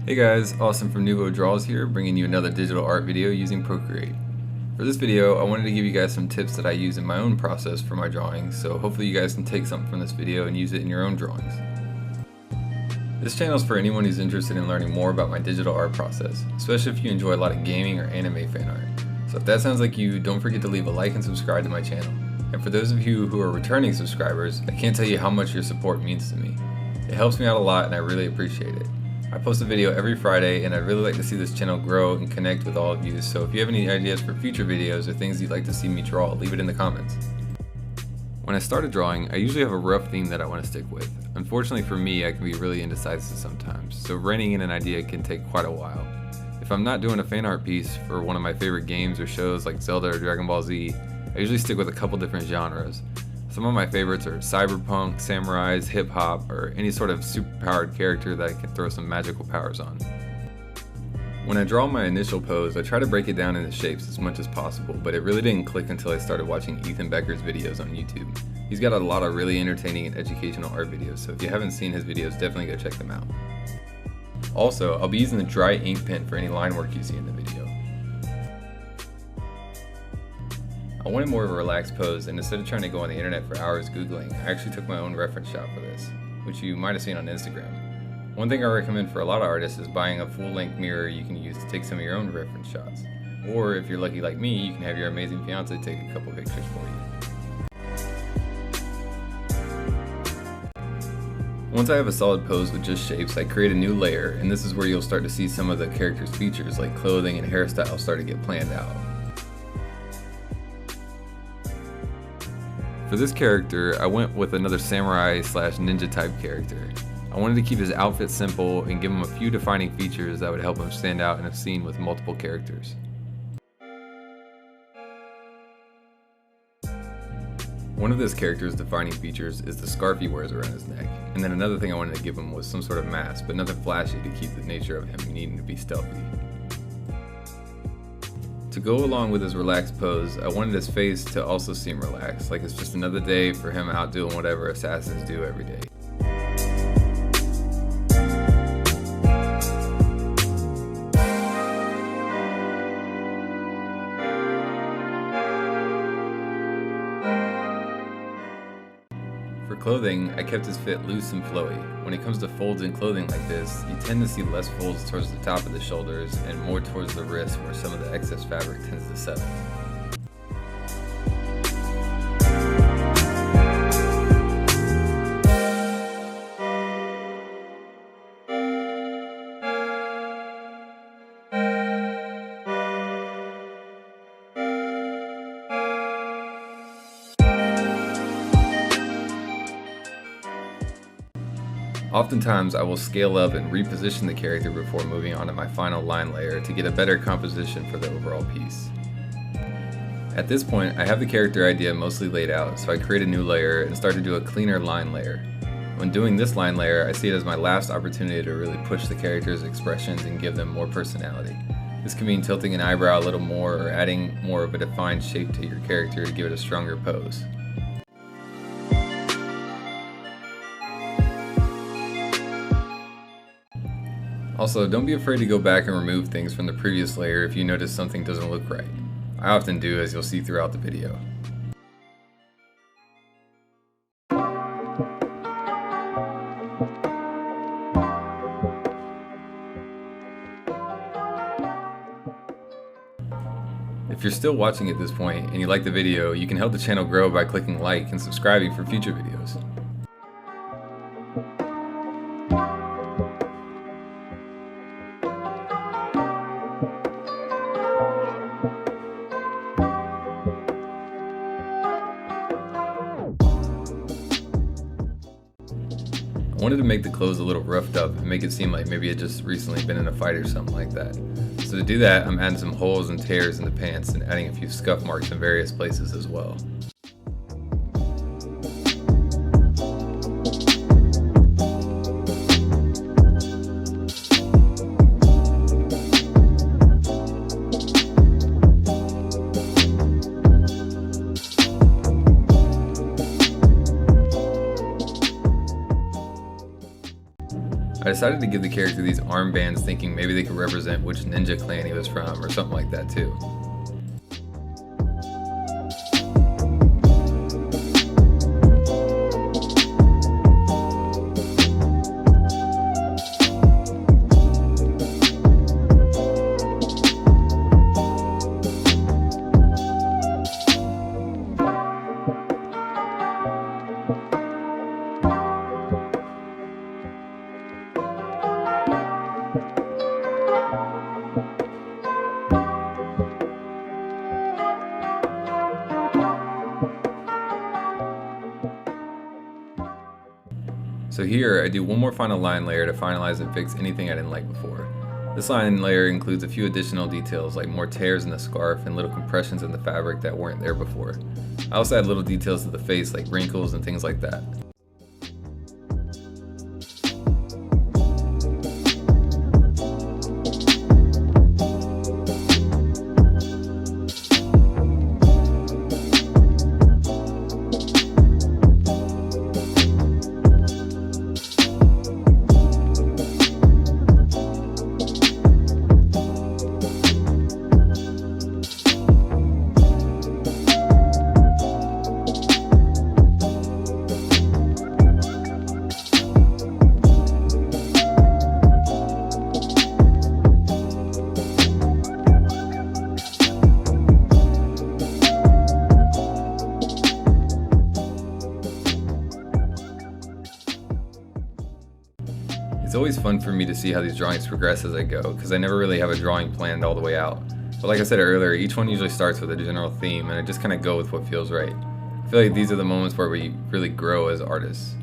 Hey guys, Austin from Nouveau Draws here, bringing you another digital art video using Procreate. For this video, I wanted to give you guys some tips that I use in my own process for my drawings, so hopefully you guys can take something from this video and use it in your own drawings. This channel is for anyone who's interested in learning more about my digital art process, especially if you enjoy a lot of gaming or anime fan art. So if that sounds like you, don't forget to leave a like and subscribe to my channel. And for those of you who are returning subscribers, I can't tell you how much your support means to me. It helps me out a lot and I really appreciate it. I post a video every Friday and I'd really like to see this channel grow and connect with all of you, so if you have any ideas for future videos or things you'd like to see me draw, leave it in the comments. When I start a drawing, I usually have a rough theme that I want to stick with. Unfortunately for me, I can be really indecisive sometimes, so reining in an idea can take quite a while. If I'm not doing a fan art piece for one of my favorite games or shows like Zelda or Dragon Ball Z, I usually stick with a couple different genres. Some of my favorites are cyberpunk, samurais, hip-hop, or any sort of superpowered character that I can throw some magical powers on. When I draw my initial pose, I try to break it down into shapes as much as possible, but it really didn't click until I started watching Ethan Becker's videos on YouTube. He's got a lot of really entertaining and educational art videos, so if you haven't seen his videos, definitely go check them out. Also, I'll be using the dry ink pen for any line work you see in the video. I wanted more of a relaxed pose, and instead of trying to go on the internet for hours googling, I actually took my own reference shot for this, which you might have seen on Instagram. One thing I recommend for a lot of artists is buying a full-length mirror you can use to take some of your own reference shots. Or if you're lucky like me, you can have your amazing fiance take a couple pictures for you. Once I have a solid pose with just shapes, I create a new layer, and this is where you'll start to see some of the character's features like clothing and hairstyle start to get planned out. For this character, I went with another samurai / ninja type character. I wanted to keep his outfit simple and give him a few defining features that would help him stand out in a scene with multiple characters. One of this character's defining features is the scarf he wears around his neck, and then another thing I wanted to give him was some sort of mask, but nothing flashy to keep the nature of him needing to be stealthy. To go along with his relaxed pose, I wanted his face to also seem relaxed, like it's just another day for him out doing whatever assassins do every day. For clothing, I kept his fit loose and flowy. When it comes to folds in clothing like this, you tend to see less folds towards the top of the shoulders and more towards the wrists where some of the excess fabric tends to settle. Oftentimes, I will scale up and reposition the character before moving on to my final line layer to get a better composition for the overall piece. At this point, I have the character idea mostly laid out, so I create a new layer and start to do a cleaner line layer. When doing this line layer, I see it as my last opportunity to really push the character's expressions and give them more personality. This can mean tilting an eyebrow a little more or adding more of a defined shape to your character to give it a stronger pose. Also, don't be afraid to go back and remove things from the previous layer if you notice something doesn't look right. I often do, as you'll see throughout the video. If you're still watching at this point and you like the video, you can help the channel grow by clicking like and subscribing for future videos. I wanted to make the clothes a little roughed up and make it seem like maybe it just recently been in a fight or something like that. So to do that, I'm adding some holes and tears in the pants and adding a few scuff marks in various places as well. I decided to give the character these armbands, thinking maybe they could represent which ninja clan he was from or something like that too. So here I do one more final line layer to finalize and fix anything I didn't like before. This line layer includes a few additional details like more tears in the scarf and little compressions in the fabric that weren't there before. I also add little details to the face like wrinkles and things like that. It's always fun for me to see how these drawings progress as I go, because I never really have a drawing planned all the way out. But like I said earlier, each one usually starts with a general theme, and I just kind of go with what feels right. I feel like these are the moments where we really grow as artists.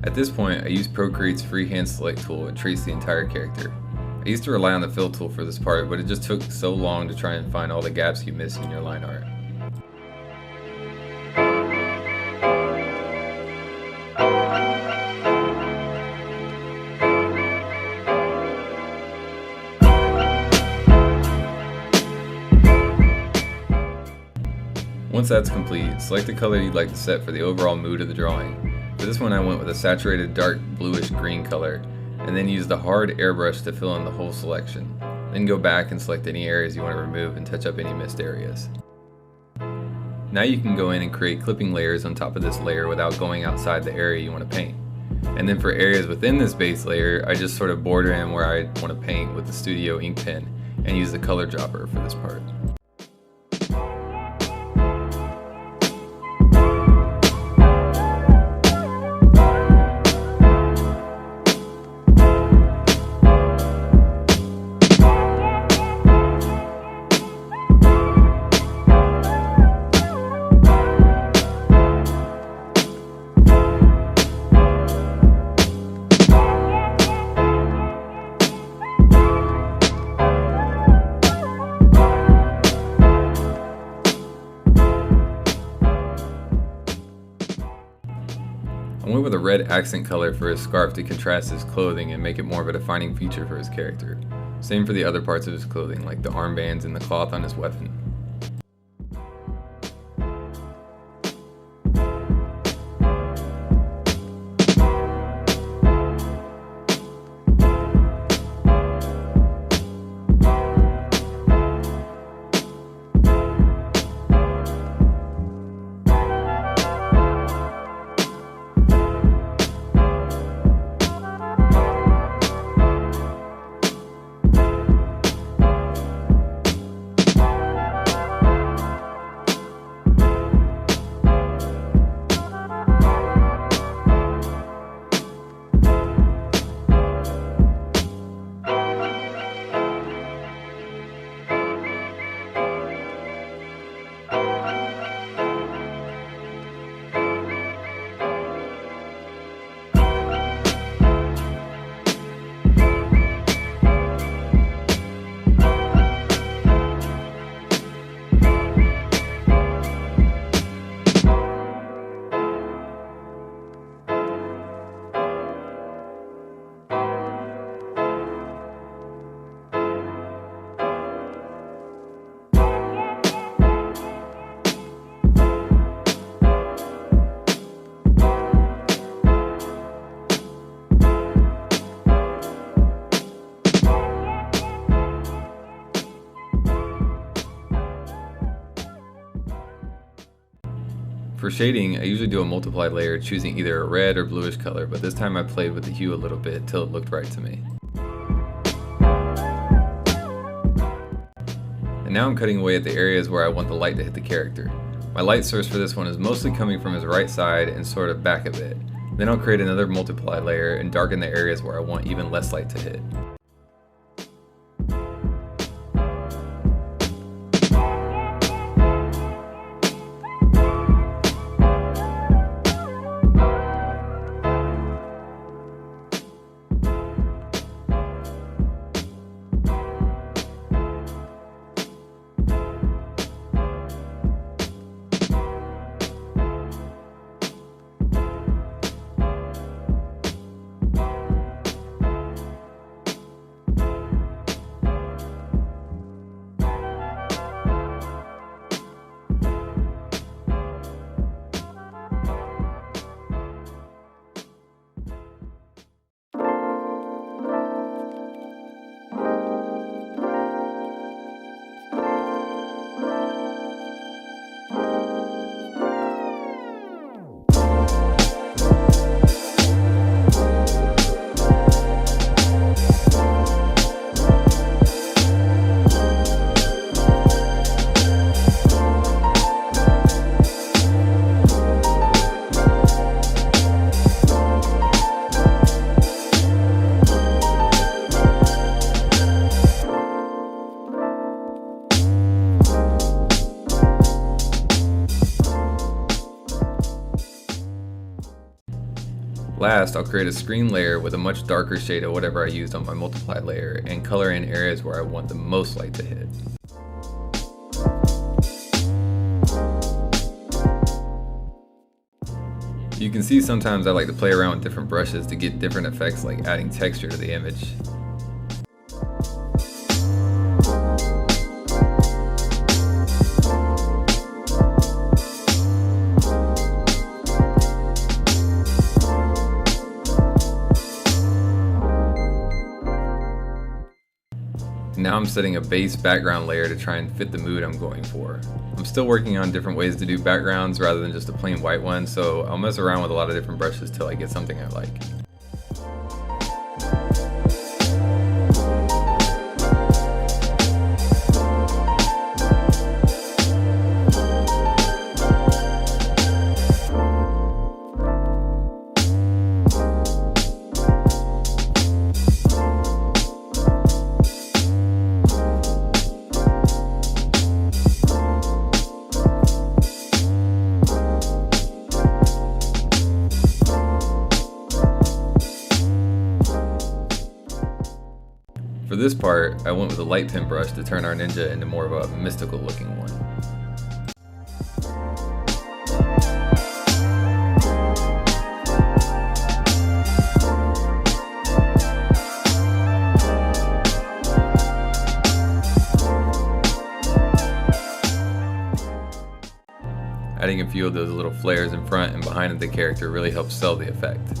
At this point, I use Procreate's free hand select tool and trace the entire character. I used to rely on the fill tool for this part, but it just took so long to try and find all the gaps you miss in your line art. Once that's complete, select the color you'd like to set for the overall mood of the drawing. For this one I went with a saturated dark bluish green color, and then used a hard airbrush to fill in the whole selection. Then go back and select any areas you want to remove and touch up any missed areas. Now you can go in and create clipping layers on top of this layer without going outside the area you want to paint. And then for areas within this base layer, I just sort of border in where I want to paint with the Studio ink pen and use the color dropper for this part. I went with a red accent color for his scarf to contrast his clothing and make it more of a defining feature for his character. Same for the other parts of his clothing, like the armbands and the cloth on his weapon. For shading, I usually do a multiply layer choosing either a red or bluish color, but this time I played with the hue a little bit till it looked right to me. And now I'm cutting away at the areas where I want the light to hit the character. My light source for this one is mostly coming from his right side and sort of back a bit. Then I'll create another multiply layer and darken the areas where I want even less light to hit. Last, I'll create a screen layer with a much darker shade of whatever I used on my multiply layer and color in areas where I want the most light to hit. You can see sometimes I like to play around with different brushes to get different effects, like adding texture to the image. Now I'm setting a base background layer to try and fit the mood I'm going for. I'm still working on different ways to do backgrounds rather than just a plain white one, so I'll mess around with a lot of different brushes till I get something I like. For this part, I went with a light pen brush to turn our ninja into more of a mystical looking one. Adding a few of those little flares in front and behind of the character really helps sell the effect.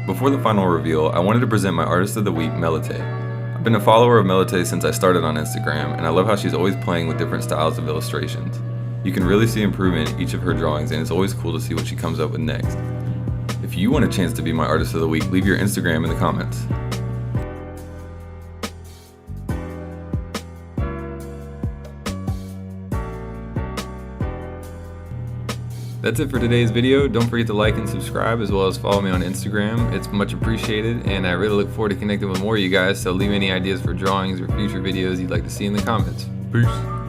Before the final reveal, I wanted to present my Artist of the Week, MELOTTAE. I've been a follower of MELOTTAE since I started on Instagram, and I love how she's always playing with different styles of illustrations. You can really see improvement in each of her drawings, and it's always cool to see what she comes up with next. If you want a chance to be my Artist of the Week, leave your Instagram in the comments. That's it for today's video. Don't forget to like and subscribe, as well as follow me on Instagram. It's much appreciated, and I really look forward to connecting with more of you guys, so leave any ideas for drawings or future videos you'd like to see in the comments. Peace.